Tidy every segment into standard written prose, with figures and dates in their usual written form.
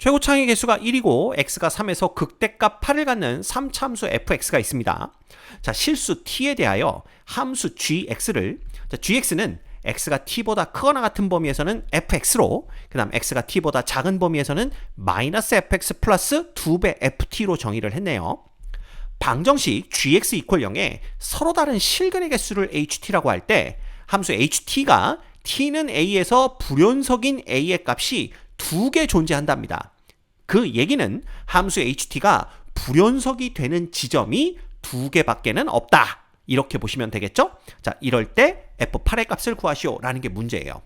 최고 창의 개수가 1이고 x가 3에서 극대값 8을 갖는 3차함수 fx가 있습니다. 자, 실수 t에 대하여 함수 gx를 gx는 x가 t보다 크거나 같은 범위에서는 fx로, 그 다음 x가 t보다 작은 범위에서는 마이너스 fx 플러스 2배 ft로 정의를 했네요. 방정식 gx = 0에 서로 다른 실근의 개수를 ht라고 할 때 함수 ht가 t는 a에서 불연속인 a의 값이 2개 존재한답니다. 그 얘기는 함수 ht가 불연속이 되는 지점이 2개밖에는 없다. 이렇게 보시면 되겠죠? 자, 이럴 때 f8의 값을 구하시오 라는 게 문제예요.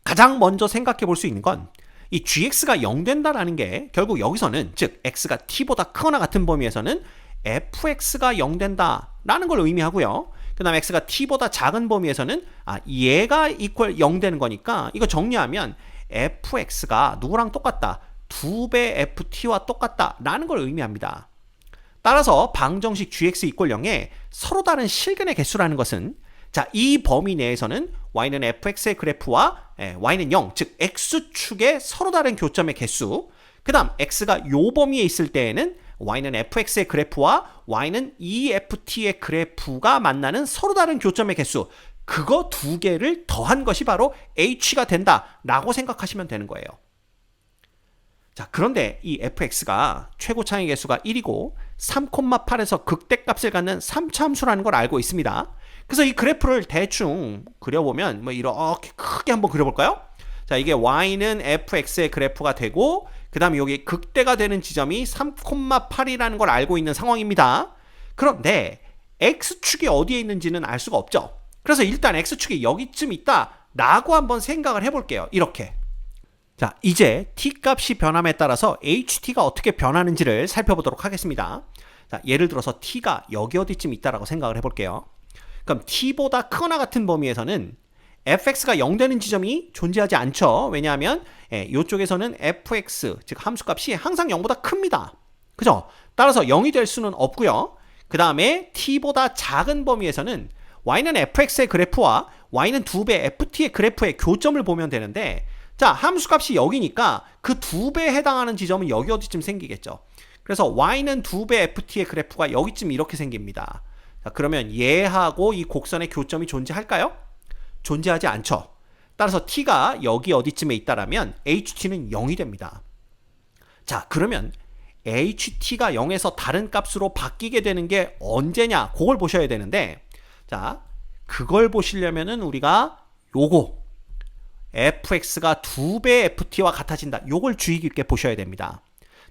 가장 먼저 생각해 볼 수 있는 건 이 gx가 0 된다라는 게 결국 여기서는, 즉 x가 t보다 크거나 같은 범위에서는 fx가 0 된다라는 걸 의미하고요. 그 다음에 x가 t보다 작은 범위에서는 얘가 이퀄 0 되는 거니까 이거 정리하면 fx가 누구랑 똑같다? 2배 ft와 똑같다 라는 걸 의미합니다. 따라서 방정식 gx = 0에 서로 다른 실근의 개수라는 것은, 자, 이 범위 내에서는 y는 fx의 그래프와 y는 0, 즉 x축의 서로 다른 교점의 개수, 그 다음 x가 요 범위에 있을 때에는 y는 fx의 그래프와 y는 EFT의 그래프가 만나는 서로 다른 교점의 개수, 그거 두 개를 더한 것이 바로 h가 된다라고 생각하시면 되는 거예요. 자, 그런데 이 fx가 최고 창의 개수가 1이고 3,8에서 극대값을 갖는 3차함수라는 걸 알고 있습니다. 그래서 이 그래프를 대충 그려보면 이렇게 크게 한번 그려볼까요? 자, 이게 y는 fx의 그래프가 되고, 그 다음에 여기 극대가 되는 지점이 3,8이라는 걸 알고 있는 상황입니다. 그런데 x축이 어디에 있는지는 알 수가 없죠. 그래서 일단 x축이 여기쯤 있다 라고 한번 생각을 해볼게요. 이렇게. 자, 이제 t값이 변함에 따라서 ht가 어떻게 변하는지를 살펴보도록 하겠습니다. 자, 예를 들어서 t가 여기 어디쯤 있다라고 생각을 해볼게요. 그럼 t보다 크거나 같은 범위에서는 fx가 0 되는 지점이 존재하지 않죠. 왜냐하면 이쪽에서는 fx, 즉 함수값이 항상 0보다 큽니다. 그죠? 따라서 0이 될 수는 없고요. 그 다음에 t보다 작은 범위에서는 y는 fx의 그래프와 y는 2배 ft의 그래프의 교점을 보면 되는데, 자, 함수값이 여기니까 그 2배에 해당하는 지점은 여기 어디쯤 생기겠죠. 그래서 y는 2배 ft의 그래프가 여기쯤 이렇게 생깁니다. 자, 그러면 얘하고 이 곡선의 교점이 존재할까요? 존재하지 않죠. 따라서 t가 여기 어디쯤에 있다라면 ht는 0이 됩니다. 자, 그러면 ht가 0에서 다른 값으로 바뀌게 되는 게 언제냐? 그걸 보셔야 되는데, 자, 그걸 보시려면은 우리가 요거 fx가 2배 ft와 같아진다, 요걸 주의 깊게 보셔야 됩니다.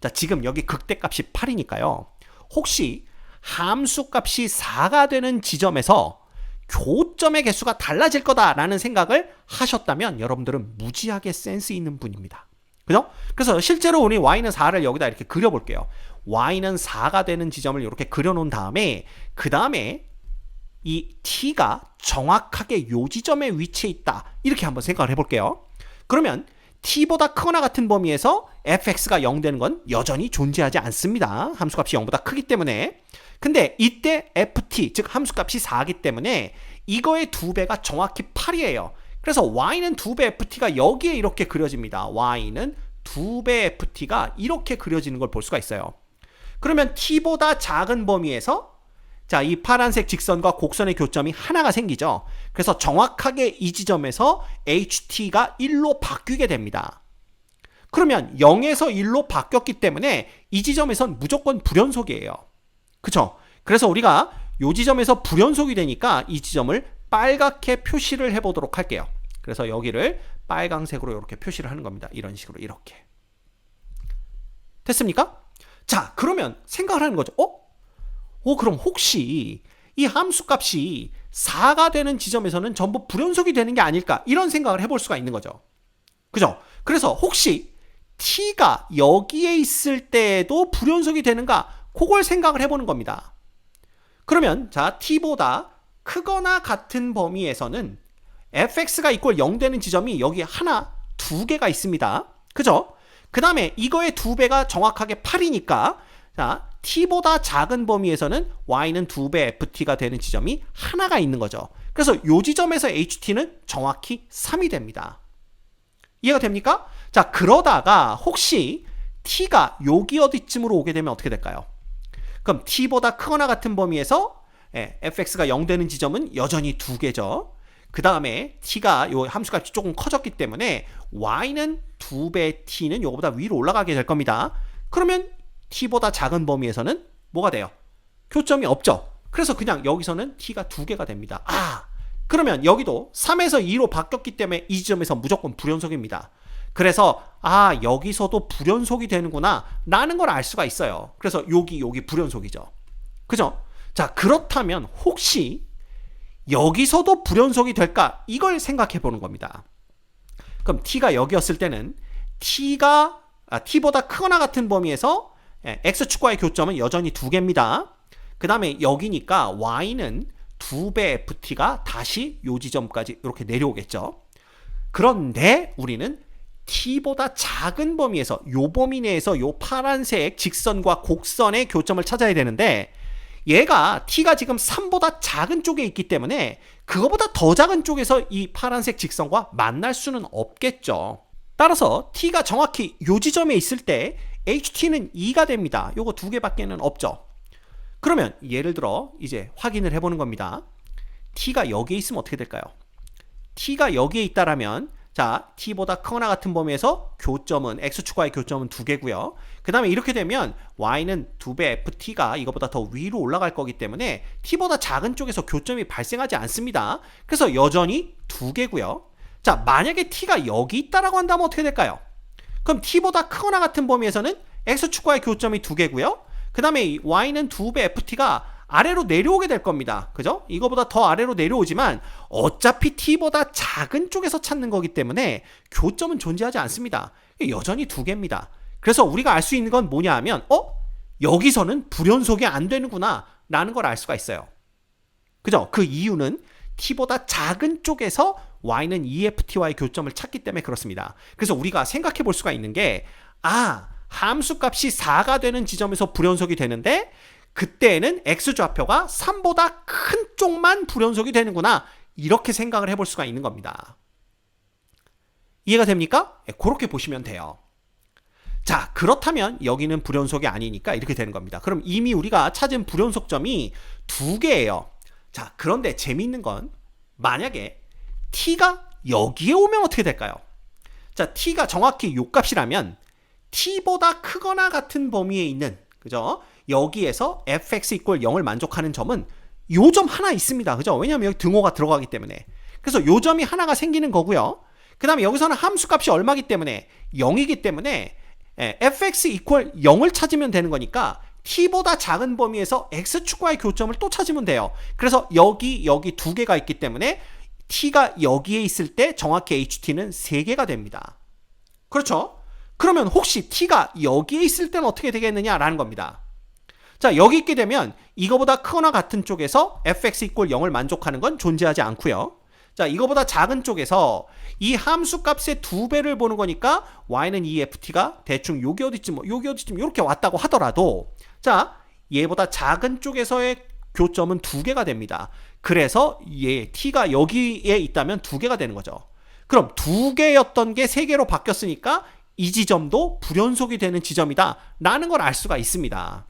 자, 지금 여기 극대값이 8이니까요. 혹시 함수값이 4가 되는 지점에서 교점의 개수가 달라질 거다라는 생각을 하셨다면 여러분들은 무지하게 센스 있는 분입니다. 그죠? 그래서 실제로 우리 y는 4를 여기다 이렇게 그려볼게요. y는 4가 되는 지점을 이렇게 그려놓은 다음에, 그 다음에 이 t가 정확하게 요 지점에 위치해 있다, 이렇게 한번 생각을 해볼게요. 그러면 t보다 크거나 같은 범위에서 fx가 0 되는 건 여전히 존재하지 않습니다. 함수값이 0보다 크기 때문에. 근데 이때 ft, 즉 함수값이 4이기 때문에 이거의 2배가 정확히 8이에요. 그래서 y는 2배 ft가 여기에 이렇게 그려집니다. y는 2배 ft가 이렇게 그려지는 걸 볼 수가 있어요. 그러면 t보다 작은 범위에서, 자, 이 파란색 직선과 곡선의 교점이 하나가 생기죠. 그래서 정확하게 이 지점에서 ht가 1로 바뀌게 됩니다. 그러면 0에서 1로 바뀌었기 때문에 이 지점에선 무조건 불연속이에요. 그쵸? 그래서 우리가 이 지점에서 불연속이 되니까 이 지점을 빨갛게 표시를 해보도록 할게요. 그래서 여기를 빨강색으로 이렇게 표시를 하는 겁니다. 이런 식으로 이렇게. 됐습니까? 자, 그러면 생각을 하는 거죠. 그럼 혹시 이 함수값이 4가 되는 지점에서는 전부 불연속이 되는 게 아닐까, 이런 생각을 해볼 수가 있는 거죠. 그죠? 그래서 혹시 t가 여기에 있을 때에도 불연속이 되는가, 그걸 생각을 해보는 겁니다. 그러면 자, t보다 크거나 같은 범위에서는 fx가 = 0 되는 지점이 여기 하나, 2개가 있습니다. 그죠? 그 다음에 이거의 2배가 정확하게 8이니까, 자, t보다 작은 범위에서는 y는 2배 ft가 되는 지점이 하나가 있는 거죠. 그래서 이 지점에서 ht는 정확히 3이 됩니다. 이해가 됩니까? 자, 그러다가 혹시 t가 여기 어디쯤으로 오게 되면 어떻게 될까요? 그럼 t보다 크거나 같은 범위에서 fx가 0 되는 지점은 여전히 2개죠. 그 다음에 t가 요 함수값이 조금 커졌기 때문에 y는 2배 t는 요거보다 위로 올라가게 될 겁니다. 그러면 t보다 작은 범위에서는 뭐가 돼요? 교점이 없죠. 그래서 그냥 여기서는 t가 2개가 됩니다. 그러면 여기도 3에서 2로 바뀌었기 때문에 이 지점에서 무조건 불연속입니다. 그래서 여기서도 불연속이 되는구나 라는 걸 알 수가 있어요. 그래서 여기 불연속이죠. 그죠? 자, 그렇다면 혹시 여기서도 불연속이 될까? 이걸 생각해 보는 겁니다. 그럼 t가 여기였을 때는 t보다 크거나 같은 범위에서 x축과의 교점은 여전히 2개입니다. 그 다음에 여기니까 y는 2배 ft가 다시 요 지점까지 이렇게 내려오겠죠. 그런데 우리는 t보다 작은 범위에서 요 범위 내에서 요 파란색 직선과 곡선의 교점을 찾아야 되는데 얘가 t가 지금 3보다 작은 쪽에 있기 때문에 그거보다 더 작은 쪽에서 이 파란색 직선과 만날 수는 없겠죠. 따라서 t가 정확히 요 지점에 있을 때 ht는 2가 됩니다. 요거 2개밖에는 없죠. 그러면 예를 들어 이제 확인을 해보는 겁니다. t가 여기에 있으면 어떻게 될까요? t가 여기에 있다라면 자, t보다 크거나 같은 범위에서 교점은 x축과의 교점은 2개고요. 그 다음에 이렇게 되면 y는 2배 ft가 이거보다 더 위로 올라갈 거기 때문에 t보다 작은 쪽에서 교점이 발생하지 않습니다. 그래서 여전히 2개고요. 자, 만약에 t가 여기 있다라고 한다면 어떻게 될까요? 그럼 t보다 크거나 같은 범위에서는 x축과의 교점이 2개고요. 그 다음에 y는 2배 ft가 아래로 내려오게 될 겁니다. 그죠? 이거보다 더 아래로 내려오지만 어차피 t보다 작은 쪽에서 찾는 거기 때문에 교점은 존재하지 않습니다. 여전히 2개입니다. 그래서 우리가 알 수 있는 건 뭐냐 하면 여기서는 불연속이 안 되는구나 라는 걸 알 수가 있어요. 그죠? 그 이유는 t보다 작은 쪽에서 y는 2ft와의 교점을 찾기 때문에 그렇습니다. 그래서 우리가 생각해 볼 수가 있는 게 함수값이 4가 되는 지점에서 불연속이 되는데 그때에는 x좌표가 3보다 큰 쪽만 불연속이 되는구나 이렇게 생각을 해볼 수가 있는 겁니다. 이해가 됩니까? 그렇게 보시면 돼요. 자, 그렇다면 여기는 불연속이 아니니까 이렇게 되는 겁니다. 그럼 이미 우리가 찾은 불연속점이 2개예요. 자, 그런데 재미있는 건 만약에 t가 여기에 오면 어떻게 될까요? 자, t가 정확히 요 값이라면 t보다 크거나 같은 범위에 있는 그죠? 여기에서 fx = 0을 만족하는 점은 요 점 하나 있습니다. 그죠? 왜냐하면 여기 등호가 들어가기 때문에. 그래서 요 점이 하나가 생기는 거고요. 그 다음에 여기서는 함수값이 얼마기 때문에 0이기 때문에 fx = 0을 찾으면 되는 거니까 t보다 작은 범위에서 x축과의 교점을 또 찾으면 돼요. 그래서 여기 2개가 있기 때문에 t가 여기에 있을 때 정확히 ht는 3개가 됩니다. 그렇죠? 그러면 혹시 t가 여기에 있을 때는 어떻게 되겠느냐라는 겁니다. 자, 여기 있게 되면 이거보다 크거나 같은 쪽에서 fx = 0을 만족하는 건 존재하지 않고요. 자, 이거보다 작은 쪽에서 이 함수값의 2배를 보는 거니까 y는 2ft가 대충 여기 어디쯤 이렇게 왔다고 하더라도 자, 얘보다 작은 쪽에서의 교점은 2개가 됩니다. 그래서 t가 여기에 있다면 2개가 되는 거죠. 그럼 2개였던 게 3개로 바뀌었으니까 이 지점도 불연속이 되는 지점이다 라는 걸 알 수가 있습니다.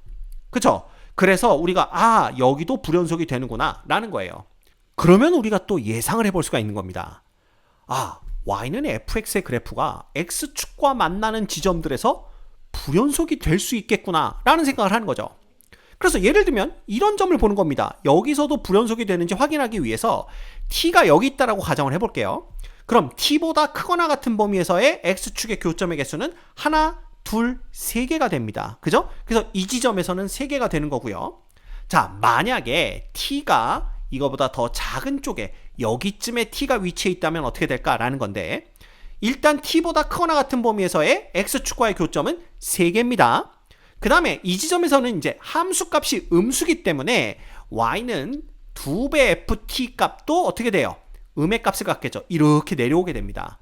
그쵸? 그래서 우리가 여기도 불연속이 되는구나 라는 거예요. 그러면 우리가 또 예상을 해볼 수가 있는 겁니다. y는 fx의 그래프가 x축과 만나는 지점들에서 불연속이 될 수 있겠구나 라는 생각을 하는 거죠. 그래서 예를 들면 이런 점을 보는 겁니다. 여기서도 불연속이 되는지 확인하기 위해서 t가 여기 있다라고 가정을 해볼게요. 그럼 t보다 크거나 같은 범위에서의 x축의 교점의 개수는 하나, 둘, 3개가 됩니다. 그죠? 그래서 이 지점에서는 3개가 되는 거고요. 자, 만약에 t가 이거보다 더 작은 쪽에 여기쯤에 t가 위치해 있다면 어떻게 될까라는 건데 일단 t보다 크거나 같은 범위에서의 x축과의 교점은 3개입니다. 그 다음에 이 지점에서는 이제 함수값이 음수기 때문에 y는 2배 ft 값도 어떻게 돼요? 음의 값을 갖겠죠. 이렇게 내려오게 됩니다.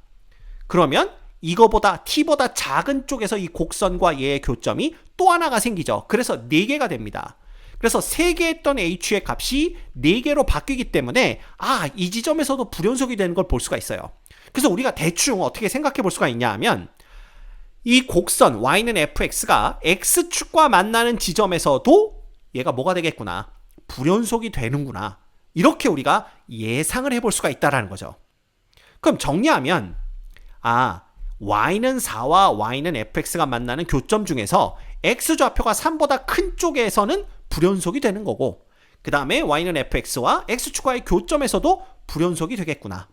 그러면 이거보다 t보다 작은 쪽에서 이 곡선과 얘의 교점이 또 하나가 생기죠. 그래서 4개가 됩니다. 그래서 3개 했던 h의 값이 4개로 바뀌기 때문에 이 지점에서도 불연속이 되는 걸 볼 수가 있어요. 그래서 우리가 대충 어떻게 생각해 볼 수가 있냐 하면 4개 했던 h의 값이 4개로 바뀌었으니까 4개 이 곡선 y는 fx가 x축과 만나는 지점에서도 얘가 뭐가 되겠구나. 불연속이 되는구나. 이렇게 우리가 예상을 해볼 수가 있다는 거죠. 그럼 정리하면 y는 4와 y는 fx가 만나는 교점 중에서 x좌표가 3보다 큰 쪽에서는 불연속이 되는 거고, 그 다음에 y는 fx와 x축과의 교점에서도 불연속이 되겠구나.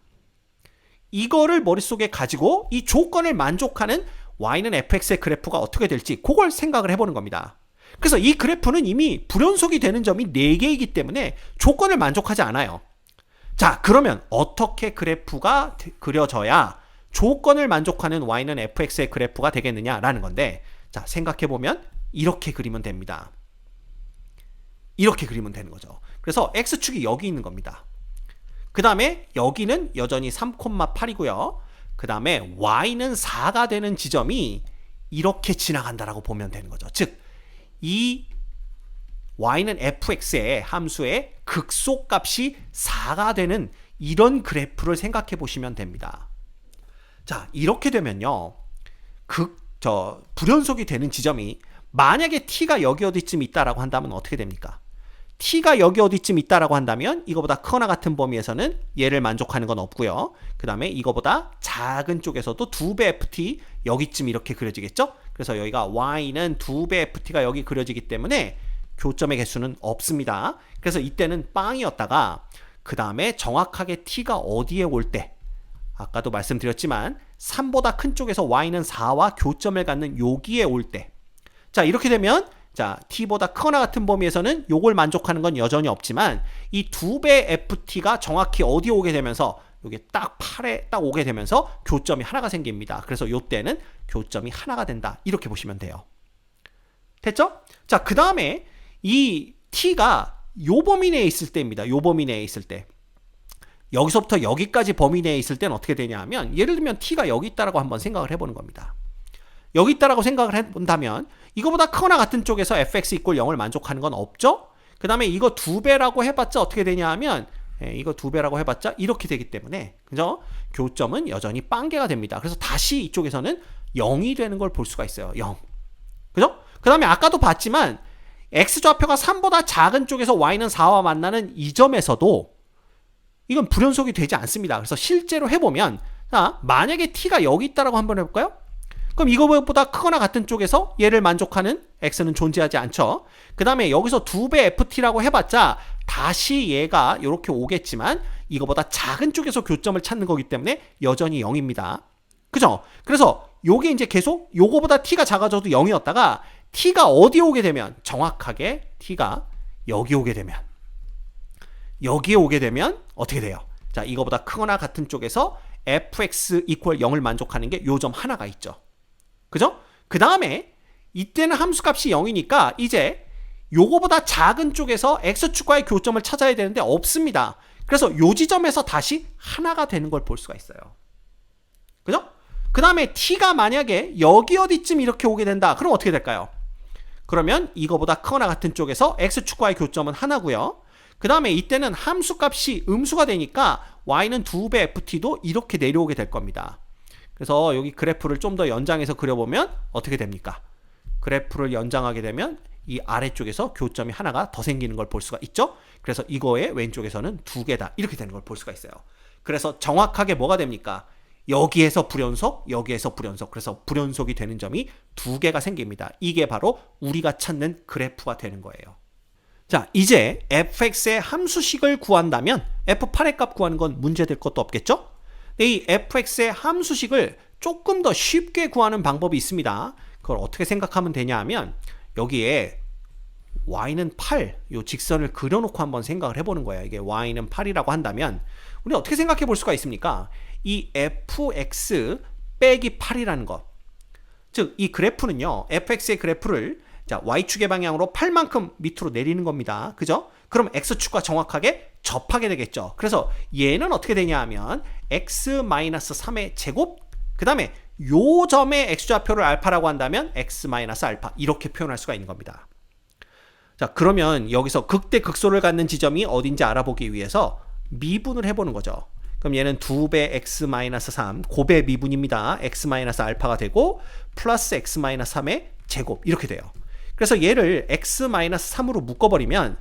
이거를 머릿속에 가지고 이 조건을 만족하는 y는 fx의 그래프가 어떻게 될지 그걸 생각을 해보는 겁니다. 그래서 이 그래프는 이미 불연속이 되는 점이 4개이기 때문에 조건을 만족하지 않아요. 자, 그러면 어떻게 그래프가 그려져야 조건을 만족하는 y는 fx의 그래프가 되겠느냐라는 건데, 자, 생각해보면 이렇게 그리면 됩니다. 이렇게 그리면 되는 거죠. 그래서 x축이 여기 있는 겁니다. 그 다음에 여기는 여전히 3,8이고요. 그 다음에 y는 4가 되는 지점이 이렇게 지나간다라고 보면 되는 거죠. 즉, 이 y는 fx의 함수의 극소값이 4가 되는 이런 그래프를 생각해 보시면 됩니다. 자, 이렇게 되면요, 불연속이 되는 지점이 만약에 t가 여기 어디쯤 있다라고 한다면 어떻게 됩니까? t가 여기 어디쯤 있다라고 한다면 이거보다 크거나 같은 범위에서는 얘를 만족하는 건 없고요. 그 다음에 이거보다 작은 쪽에서도 2배 ft 여기쯤 이렇게 그려지겠죠? 그래서 여기가 y는 2배 ft가 여기 그려지기 때문에 교점의 개수는 없습니다. 그래서 이때는 빵이었다가 그 다음에 정확하게 t가 어디에 올 때, 아까도 말씀드렸지만 3보다 큰 쪽에서 y는 4와 교점을 갖는 여기에 올 때, 자, 이렇게 되면 자, t보다 크거나 같은 범위에서는 요걸 만족하는 건 여전히 없지만 이 2배 ft가 정확히 어디에 오게 되면서 여기 딱 8에 딱 오게 되면서 교점이 하나가 생깁니다. 그래서 요때는 교점이 하나가 된다. 이렇게 보시면 돼요. 됐죠? 자, 그 다음에 이 t가 요 범위 내에 있을 때입니다. 요 범위 내에 있을 때. 여기서부터 여기까지 범위 내에 있을 때는 어떻게 되냐 하면, 예를 들면 t가 여기 있다라고 한번 생각을 해보는 겁니다. 여기 있다라고 생각을 해본다면 이거보다 크거나 같은 쪽에서 fx 이퀄 0을 만족하는 건 없죠? 그 다음에 이거 2배라고 해봤자 어떻게 되냐 하면, 이거 2배라고 해봤자 이렇게 되기 때문에, 그죠? 교점은 여전히 빵개가 됩니다. 그래서 다시 이쪽에서는 0이 되는 걸 볼 수가 있어요. 0. 그죠? 그 다음에 아까도 봤지만 x좌표가 3보다 작은 쪽에서 y는 4와 만나는 이 점에서도 이건 불연속이 되지 않습니다. 그래서 실제로 해보면, 자, 만약에 t가 여기 있다라고 한번 해볼까요? 그럼 이거보다 크거나 같은 쪽에서 얘를 만족하는 x는 존재하지 않죠. 그 다음에 여기서 2배 ft라고 해봤자 다시 얘가 이렇게 오겠지만 이거보다 작은 쪽에서 교점을 찾는 거기 때문에 여전히 0입니다. 그죠? 그래서 요게 이제 계속 요거보다 t가 작아져도 0이었다가 t가 어디에 오게 되면, 정확하게 t가 여기 오게 되면, 여기에 오게 되면 어떻게 돼요? 자, 이거보다 크거나 같은 쪽에서 fx 이퀄 0을 만족하는 게 요 점 하나가 있죠. 그죠? 그 다음에 이때는 함수값이 0이니까 이제 요거보다 작은 쪽에서 x축과의 교점을 찾아야 되는데 없습니다. 그래서 요 지점에서 다시 하나가 되는 걸 볼 수가 있어요. 그죠? 그 다음에 t가 만약에 여기 어디쯤 이렇게 오게 된다. 그럼 어떻게 될까요? 그러면 이거보다 크거나 같은 쪽에서 x축과의 교점은 하나고요. 그 다음에 이때는 함수값이 음수가 되니까 y는 2배 ft도 이렇게 내려오게 될 겁니다. 그래서 여기 그래프를 좀 더 연장해서 그려보면 어떻게 됩니까? 그래프를 연장하게 되면 이 아래쪽에서 교점이 하나가 더 생기는 걸 볼 수가 있죠? 그래서 이거의 왼쪽에서는 2개다. 이렇게 되는 걸 볼 수가 있어요. 그래서 정확하게 뭐가 됩니까? 여기에서 불연속, 여기에서 불연속. 그래서 불연속이 되는 점이 2개가 생깁니다. 이게 바로 우리가 찾는 그래프가 되는 거예요. 자, 이제 fx의 함수식을 구한다면 f8의 값 구하는 건 문제될 것도 없겠죠? 이 fx의 함수식을 조금 더 쉽게 구하는 방법이 있습니다. 그걸 어떻게 생각하면 되냐 하면, 여기에 y는 8, 요 직선을 그려놓고 한번 생각을 해보는 거예요. 이게 y는 8이라고 한다면 우리 어떻게 생각해 볼 수가 있습니까? 이 fx 빼기 8이라는 것. 즉, 이 그래프는요, fx의 그래프를 자, y축의 방향으로 8만큼 밑으로 내리는 겁니다. 그죠? 그럼 x축과 정확하게 접하게 되겠죠. 그래서 얘는 어떻게 되냐 하면 x-3의 제곱, 그 다음에 요 점의 x좌표를 알파라고 한다면 x-알파 이렇게 표현할 수가 있는 겁니다. 자, 그러면 여기서 극대 극소를 갖는 지점이 어딘지 알아보기 위해서 미분을 해보는 거죠. 그럼 얘는 2배 x-3 고배 미분입니다. x-알파가 되고 플러스 x-3의 제곱 이렇게 돼요. 그래서 얘를 x-3으로 묶어버리면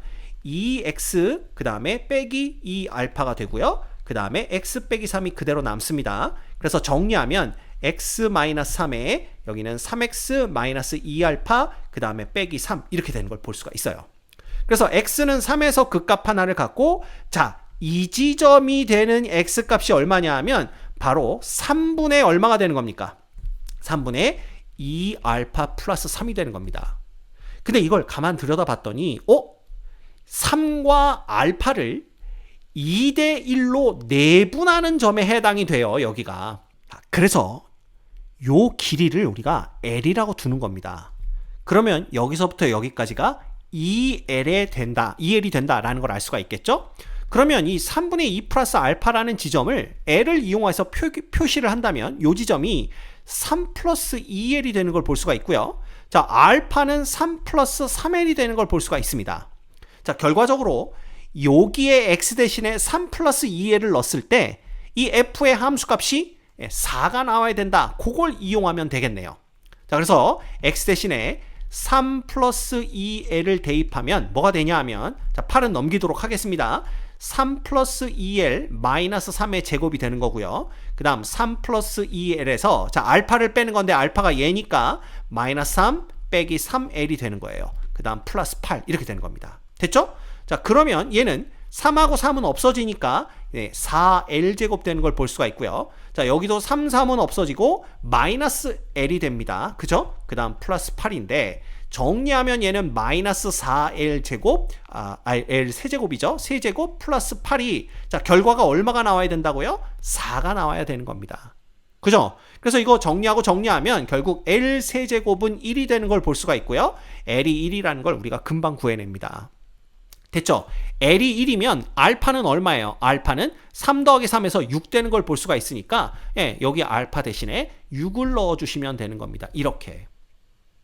2x 그 다음에 빼기 2알파가 되고요. 그 다음에 x 빼기 3이 그대로 남습니다. 그래서 정리하면 x-3에 여기는 3x-2알파 그 다음에 빼기 3 이렇게 되는 걸 볼 수가 있어요. 그래서 x는 3에서 극값 하나를 갖고 자, 이 지점이 되는 x값이 얼마냐 하면 바로 3분의 얼마가 되는 겁니까? 3분의 2알파 플러스 3이 되는 겁니다. 근데 이걸 가만 들여다봤더니 3과 알파를 2대 1로 내분하는 점에 해당이 돼요. 여기가. 그래서 요 길이를 우리가 L이라고 두는 겁니다. 그러면 여기서부터 여기까지가 2L이 된다라는 걸 알 수가 있겠죠? 그러면 이 3분의 2 플러스 알파라는 지점을 L을 이용해서 표시를 한다면 이 지점이 3 플러스 2L이 되는 걸 볼 수가 있고요. 자, 알파는 3 플러스 3L이 되는 걸 볼 수가 있습니다. 자, 결과적으로 여기에 x 대신에 3 플러스 2L을 넣었을 때 이 f의 함수값이 4가 나와야 된다. 그걸 이용하면 되겠네요. 자, 그래서 x 대신에 3 플러스 2L을 대입하면 뭐가 되냐 하면 자, 8은 넘기도록 하겠습니다. 3 플러스 2L 마이너스 3의 제곱이 되는 거고요. 그 다음 3 플러스 2L에서 자, 알파를 빼는 건데 알파가 얘니까 마이너스 3 빼기 3L이 되는 거예요. 그 다음 플러스 8 이렇게 되는 겁니다. 됐죠? 자, 그러면 얘는 3하고 3은 없어지니까 4L제곱 되는 걸 볼 수가 있고요. 자, 여기도 3, 3은 없어지고 마이너스 L이 됩니다. 그죠? 그 다음 플러스 8인데 정리하면 얘는 마이너스 4L제곱 L 세제곱이죠. 세제곱 플러스 8이 자, 결과가 얼마가 나와야 된다고요? 4가 나와야 되는 겁니다. 그죠? 그래서 이거 정리하면 결국 L 세제곱은 1이 되는 걸 볼 수가 있고요. L이 1이라는 걸 우리가 금방 구해냅니다. 됐죠? L이 1이면 알파는 얼마예요? 알파는 3 더하기 3에서 6 되는 걸 볼 수가 있으니까 여기 알파 대신에 6을 넣어주시면 되는 겁니다. 이렇게.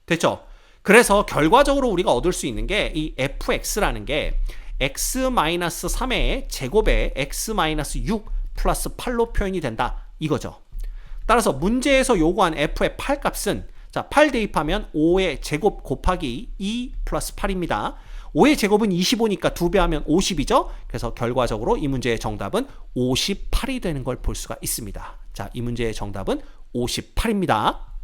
됐죠? 그래서 결과적으로 우리가 얻을 수 있는 게 이 fx라는 게 x-3의 제곱에 x-6 플러스 8로 표현이 된다. 이거죠. 따라서 문제에서 요구한 f의 8 값은 자, 8 대입하면 5의 제곱 곱하기 2 플러스 8입니다. 5의 제곱은 25니까 2배 하면 50이죠. 그래서 결과적으로 이 문제의 정답은 58이 되는 걸 볼 수가 있습니다. 자, 이 문제의 정답은 58입니다.